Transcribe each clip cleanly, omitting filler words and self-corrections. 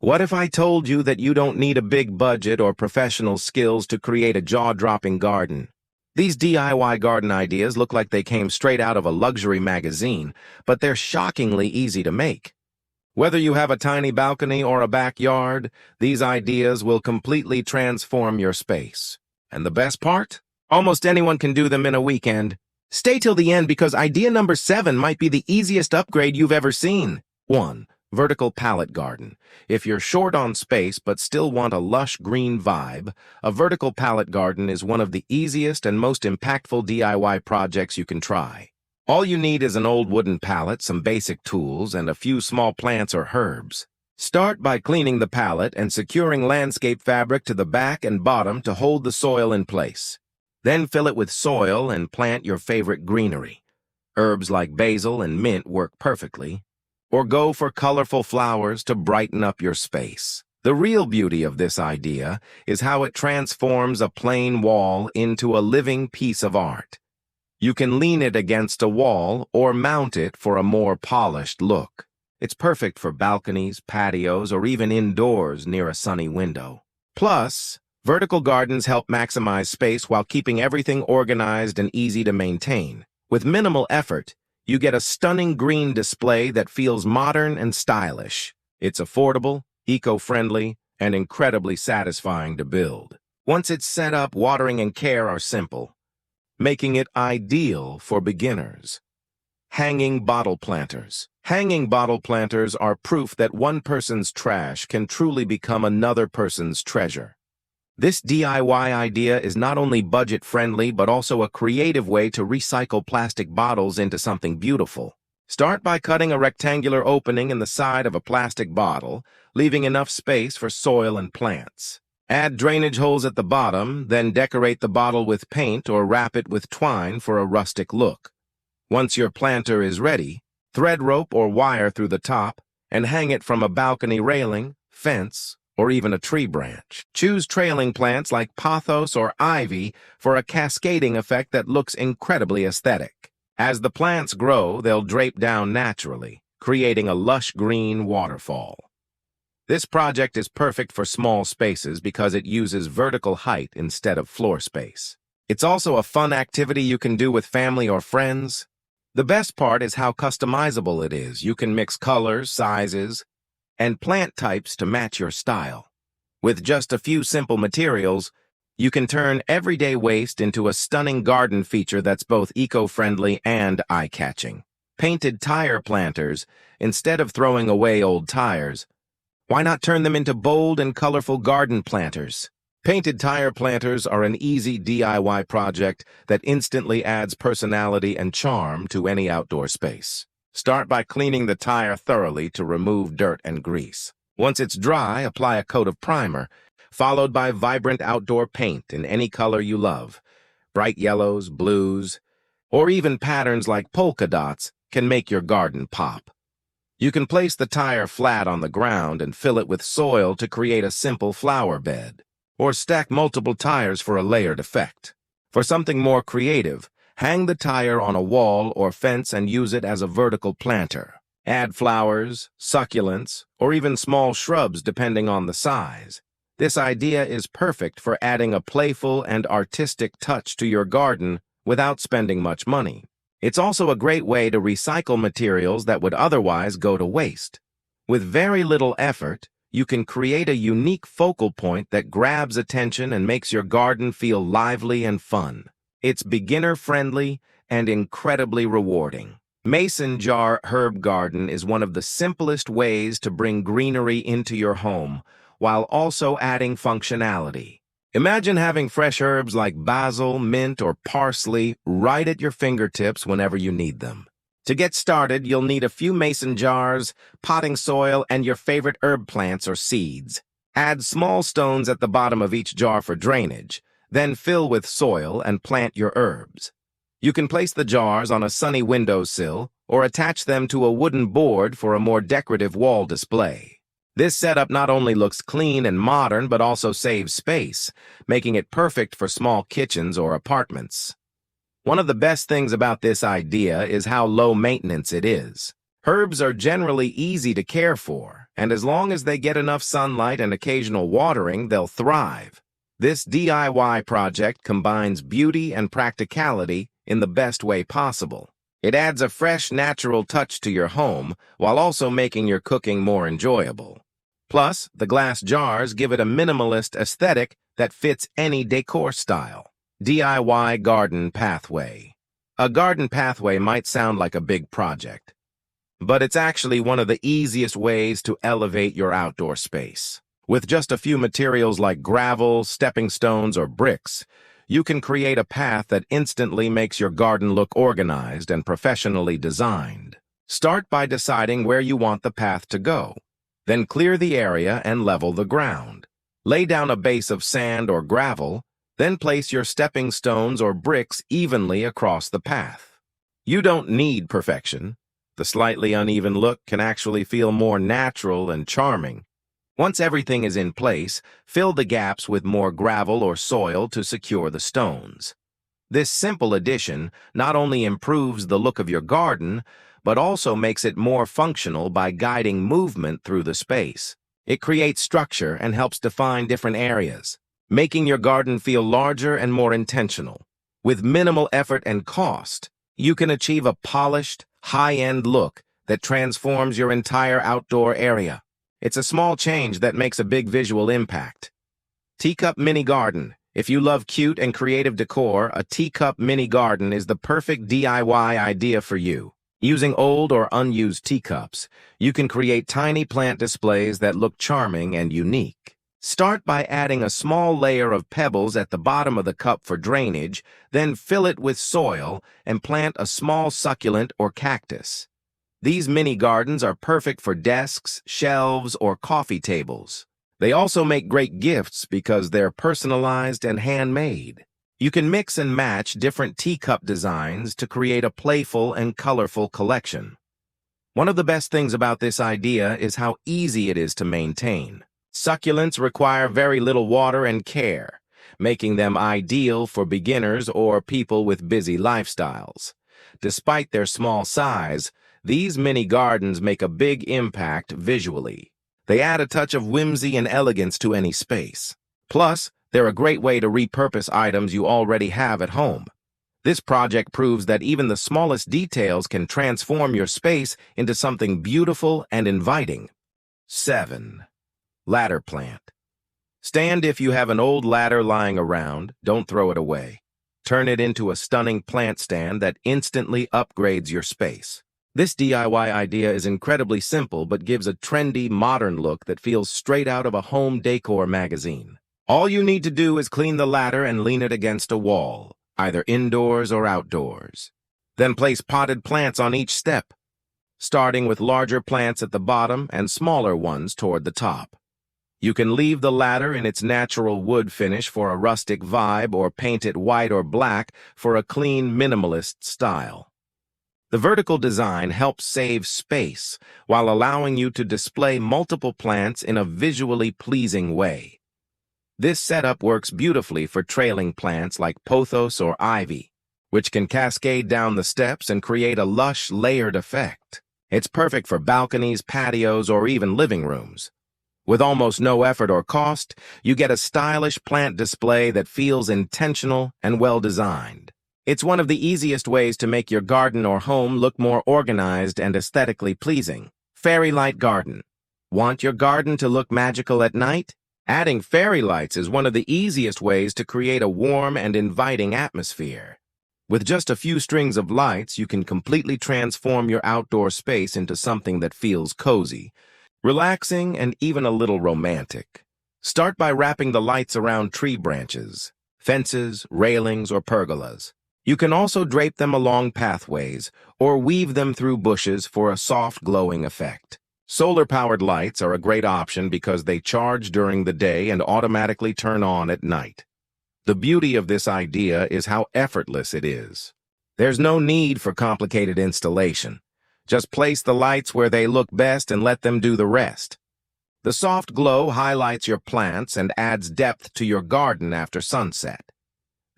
What if I told you that you don't need a big budget or professional skills to create a jaw-dropping garden? These DIY garden ideas look like they came straight out of a luxury magazine, but they're shockingly easy to make. Whether you have a tiny balcony or a backyard, these ideas will completely transform your space. And the best part? Almost anyone can do them in a weekend. Stay till the end because idea number 7 might be the easiest upgrade you've ever seen. 1. Vertical pallet garden. If you're short on space but still want a lush green vibe, a vertical pallet garden is one of the easiest and most impactful DIY projects you can try. All you need is an old wooden pallet, some basic tools, and a few small plants or herbs. Start by cleaning the pallet and securing landscape fabric to the back and bottom to hold the soil in place. Then fill it with soil and plant your favorite greenery. Herbs like basil and mint work perfectly. Or go for colorful flowers to brighten up your space. The real beauty of this idea is how it transforms a plain wall into a living piece of art. You can lean it against a wall or mount it for a more polished look. It's perfect for balconies, patios, or even indoors near a sunny window. Plus, vertical gardens help maximize space while keeping everything organized and easy to maintain. With minimal effort, you get a stunning green display that feels modern and stylish. It's affordable, eco-friendly, and incredibly satisfying to build. Once it's set up, watering and care are simple, making it ideal for beginners. Hanging bottle planters. Hanging bottle planters are proof that one person's trash can truly become another person's treasure. This DIY idea is not only budget-friendly but also a creative way to recycle plastic bottles into something beautiful. Start by cutting a rectangular opening in the side of a plastic bottle, leaving enough space for soil and plants. Add drainage holes at the bottom, then decorate the bottle with paint or wrap it with twine for a rustic look. Once your planter is ready, thread rope or wire through the top and hang it from a balcony railing, fence, or even a tree branch. Choose trailing plants like pothos or ivy for a cascading effect that looks incredibly aesthetic. As the plants grow, they'll drape down naturally, creating a lush green waterfall. This project is perfect for small spaces because it uses vertical height instead of floor space. It's also a fun activity you can do with family or friends. The best part is how customizable it is. You can mix colors, sizes, and plant types to match your style. With just a few simple materials, you can turn everyday waste into a stunning garden feature that's both eco-friendly and eye-catching. Painted tire planters. Instead of throwing away old tires, why not turn them into bold and colorful garden planters? Painted tire planters are an easy DIY project that instantly adds personality and charm to any outdoor space. Start by cleaning the tire thoroughly to remove dirt and grease. Once it's dry, apply a coat of primer, followed by vibrant outdoor paint in any color you love. Bright yellows, blues, or even patterns like polka dots can make your garden pop. You can place the tire flat on the ground and fill it with soil to create a simple flower bed, or stack multiple tires for a layered effect. For something more creative, hang the tire on a wall or fence and use it as a vertical planter. Add flowers, succulents, or even small shrubs depending on the size. This idea is perfect for adding a playful and artistic touch to your garden without spending much money. It's also a great way to recycle materials that would otherwise go to waste. With very little effort, you can create a unique focal point that grabs attention and makes your garden feel lively and fun. It's beginner-friendly and incredibly rewarding. Mason jar herb garden is one of the simplest ways to bring greenery into your home while also adding functionality. Imagine having fresh herbs like basil, mint, or parsley right at your fingertips whenever you need them. To get started, you'll need a few mason jars, potting soil, and your favorite herb plants or seeds. Add small stones at the bottom of each jar for drainage. Then fill with soil and plant your herbs. You can place the jars on a sunny windowsill or attach them to a wooden board for a more decorative wall display. This setup not only looks clean and modern but also saves space, making it perfect for small kitchens or apartments. One of the best things about this idea is how low maintenance it is. Herbs are generally easy to care for, and as long as they get enough sunlight and occasional watering, they'll thrive. This DIY project combines beauty and practicality in the best way possible. It adds a fresh, natural touch to your home while also making your cooking more enjoyable. Plus, the glass jars give it a minimalist aesthetic that fits any decor style. DIY garden pathway. A garden pathway might sound like a big project, but it's actually one of the easiest ways to elevate your outdoor space. With just a few materials like gravel, stepping stones, or bricks, you can create a path that instantly makes your garden look organized and professionally designed. Start by deciding where you want the path to go. Then clear the area and level the ground. Lay down a base of sand or gravel, then place your stepping stones or bricks evenly across the path. You don't need perfection. The slightly uneven look can actually feel more natural and charming. Once everything is in place, fill the gaps with more gravel or soil to secure the stones. This simple addition not only improves the look of your garden, but also makes it more functional by guiding movement through the space. It creates structure and helps define different areas, making your garden feel larger and more intentional. With minimal effort and cost, you can achieve a polished, high-end look that transforms your entire outdoor area. It's a small change that makes a big visual impact. Teacup Mini Garden. If you love cute and creative decor, a teacup mini garden is the perfect DIY idea for you. Using old or unused teacups, you can create tiny plant displays that look charming and unique. Start by adding a small layer of pebbles at the bottom of the cup for drainage, then fill it with soil and plant a small succulent or cactus. These mini gardens are perfect for desks, shelves, or coffee tables. They also make great gifts because they're personalized and handmade. You can mix and match different teacup designs to create a playful and colorful collection. One of the best things about this idea is how easy it is to maintain. Succulents require very little water and care, making them ideal for beginners or people with busy lifestyles. Despite their small size, these mini gardens make a big impact visually. They add a touch of whimsy and elegance to any space. Plus, they're a great way to repurpose items you already have at home. This project proves that even the smallest details can transform your space into something beautiful and inviting. 7. Ladder plant. Stand if you have an old ladder lying around, don't throw it away. Turn it into a stunning plant stand that instantly upgrades your space. This DIY idea is incredibly simple but gives a trendy, modern look that feels straight out of a home decor magazine. All you need to do is clean the ladder and lean it against a wall, either indoors or outdoors. Then place potted plants on each step, starting with larger plants at the bottom and smaller ones toward the top. You can leave the ladder in its natural wood finish for a rustic vibe or paint it white or black for a clean, minimalist style. The vertical design helps save space while allowing you to display multiple plants in a visually pleasing way. This setup works beautifully for trailing plants like pothos or ivy, which can cascade down the steps and create a lush, layered effect. It's perfect for balconies, patios, or even living rooms. With almost no effort or cost, you get a stylish plant display that feels intentional and well-designed. It's one of the easiest ways to make your garden or home look more organized and aesthetically pleasing. Fairy light garden. Want your garden to look magical at night? Adding fairy lights is one of the easiest ways to create a warm and inviting atmosphere. With just a few strings of lights, you can completely transform your outdoor space into something that feels cozy, relaxing, and even a little romantic. Start by wrapping the lights around tree branches, fences, railings, or pergolas. You can also drape them along pathways or weave them through bushes for a soft, glowing effect. Solar-powered lights are a great option because they charge during the day and automatically turn on at night. The beauty of this idea is how effortless it is. There's no need for complicated installation. Just place the lights where they look best and let them do the rest. The soft glow highlights your plants and adds depth to your garden after sunset.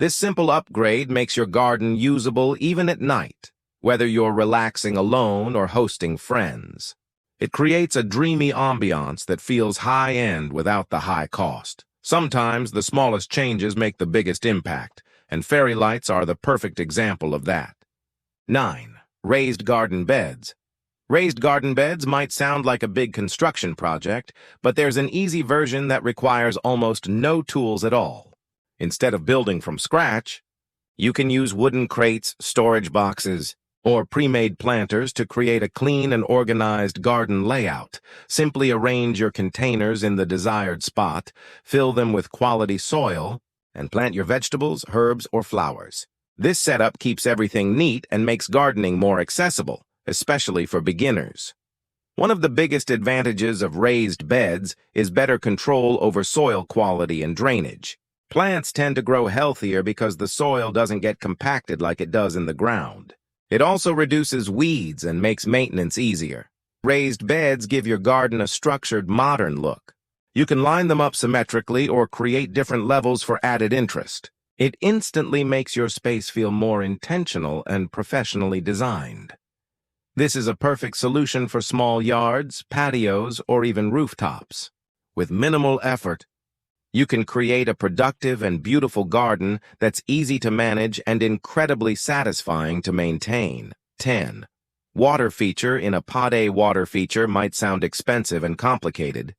This simple upgrade makes your garden usable even at night, whether you're relaxing alone or hosting friends. It creates a dreamy ambiance that feels high-end without the high cost. Sometimes the smallest changes make the biggest impact, and fairy lights are the perfect example of that. 9. Raised garden beds. Raised garden beds might sound like a big construction project, but there's an easy version that requires almost no tools at all. Instead of building from scratch, you can use wooden crates, storage boxes, or pre-made planters to create a clean and organized garden layout. Simply arrange your containers in the desired spot, fill them with quality soil, and plant your vegetables, herbs, or flowers. This setup keeps everything neat and makes gardening more accessible, especially for beginners. One of the biggest advantages of raised beds is better control over soil quality and drainage. Plants tend to grow healthier because the soil doesn't get compacted like it does in the ground. It also reduces weeds and makes maintenance easier. Raised beds give your garden a structured, modern look. You can line them up symmetrically or create different levels for added interest. It instantly makes your space feel more intentional and professionally designed. This is a perfect solution for small yards, patios, or even rooftops. With minimal effort, you can create a productive and beautiful garden that's easy to manage and incredibly satisfying to maintain. 10. Water feature in a pot. A water feature might sound expensive and complicated,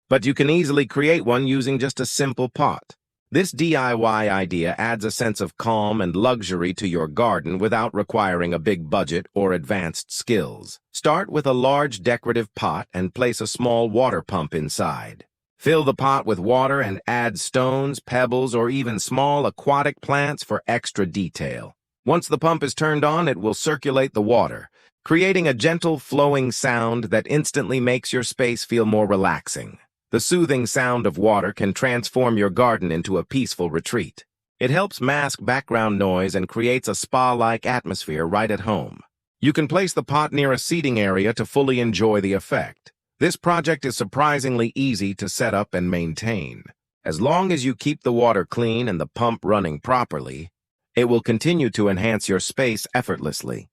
but you can easily create one using just a simple pot. This DIY idea adds a sense of calm and luxury to your garden without requiring a big budget or advanced skills. Start with a large decorative pot and place a small water pump inside. Fill the pot with water and add stones, pebbles, or even small aquatic plants for extra detail. Once the pump is turned on, it will circulate the water, creating a gentle flowing sound that instantly makes your space feel more relaxing. The soothing sound of water can transform your garden into a peaceful retreat. It helps mask background noise and creates a spa-like atmosphere right at home. You can place the pot near a seating area to fully enjoy the effect. This project is surprisingly easy to set up and maintain. As long as you keep the water clean and the pump running properly, it will continue to enhance your space effortlessly.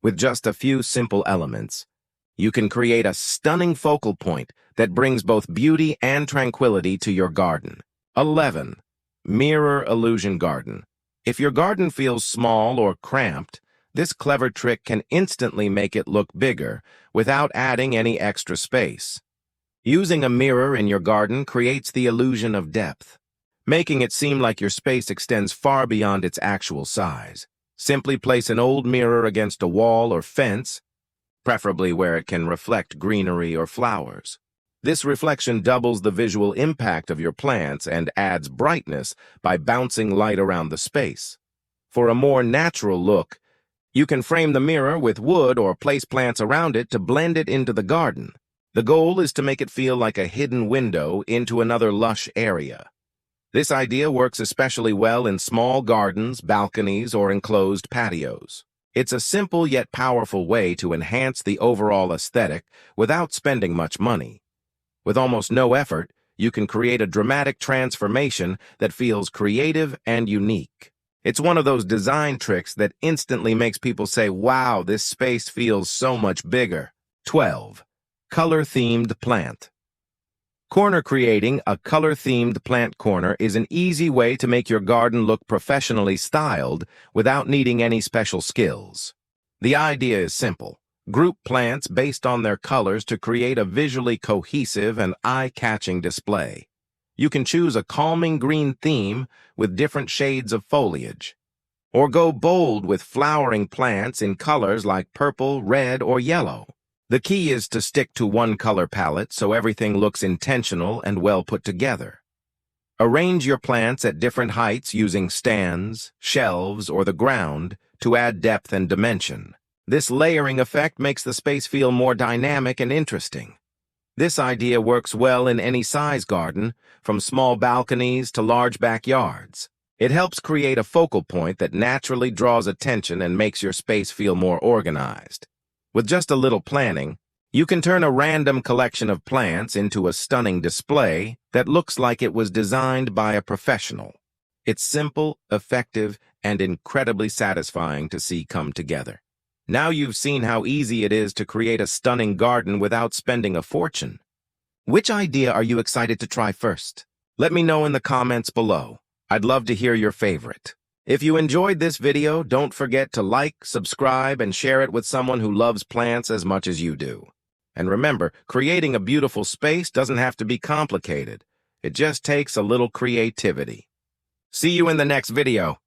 With just a few simple elements, you can create a stunning focal point that brings both beauty and tranquility to your garden. 11. Mirror illusion garden. If your garden feels small or cramped, this clever trick can instantly make it look bigger without adding any extra space. Using a mirror in your garden creates the illusion of depth, making it seem like your space extends far beyond its actual size. Simply place an old mirror against a wall or fence, preferably where it can reflect greenery or flowers. This reflection doubles the visual impact of your plants and adds brightness by bouncing light around the space. For a more natural look, you can frame the mirror with wood or place plants around it to blend it into the garden. The goal is to make it feel like a hidden window into another lush area. This idea works especially well in small gardens, balconies, or enclosed patios. It's a simple yet powerful way to enhance the overall aesthetic without spending much money. With almost no effort, you can create a dramatic transformation that feels creative and unique. It's one of those design tricks that instantly makes people say, wow, this space feels so much bigger. 12. Color-themed plant. Creating a color-themed plant corner is an easy way to make your garden look professionally styled without needing any special skills. The idea is simple. Group plants based on their colors to create a visually cohesive and eye-catching display. You can choose a calming green theme with different shades of foliage, or go bold with flowering plants in colors like purple, red, or yellow. The key is to stick to one color palette so everything looks intentional and well put together. Arrange your plants at different heights using stands, shelves, or the ground to add depth and dimension. This layering effect makes the space feel more dynamic and interesting. This idea works well in any size garden, from small balconies to large backyards. It helps create a focal point that naturally draws attention and makes your space feel more organized. With just a little planning, you can turn a random collection of plants into a stunning display that looks like it was designed by a professional. It's simple, effective, and incredibly satisfying to see come together. Now you've seen how easy it is to create a stunning garden without spending a fortune. Which idea are you excited to try first? Let me know in the comments below. I'd love to hear your favorite. If you enjoyed this video, don't forget to like, subscribe, and share it with someone who loves plants as much as you do. And remember, creating a beautiful space doesn't have to be complicated. It just takes a little creativity. See you in the next video.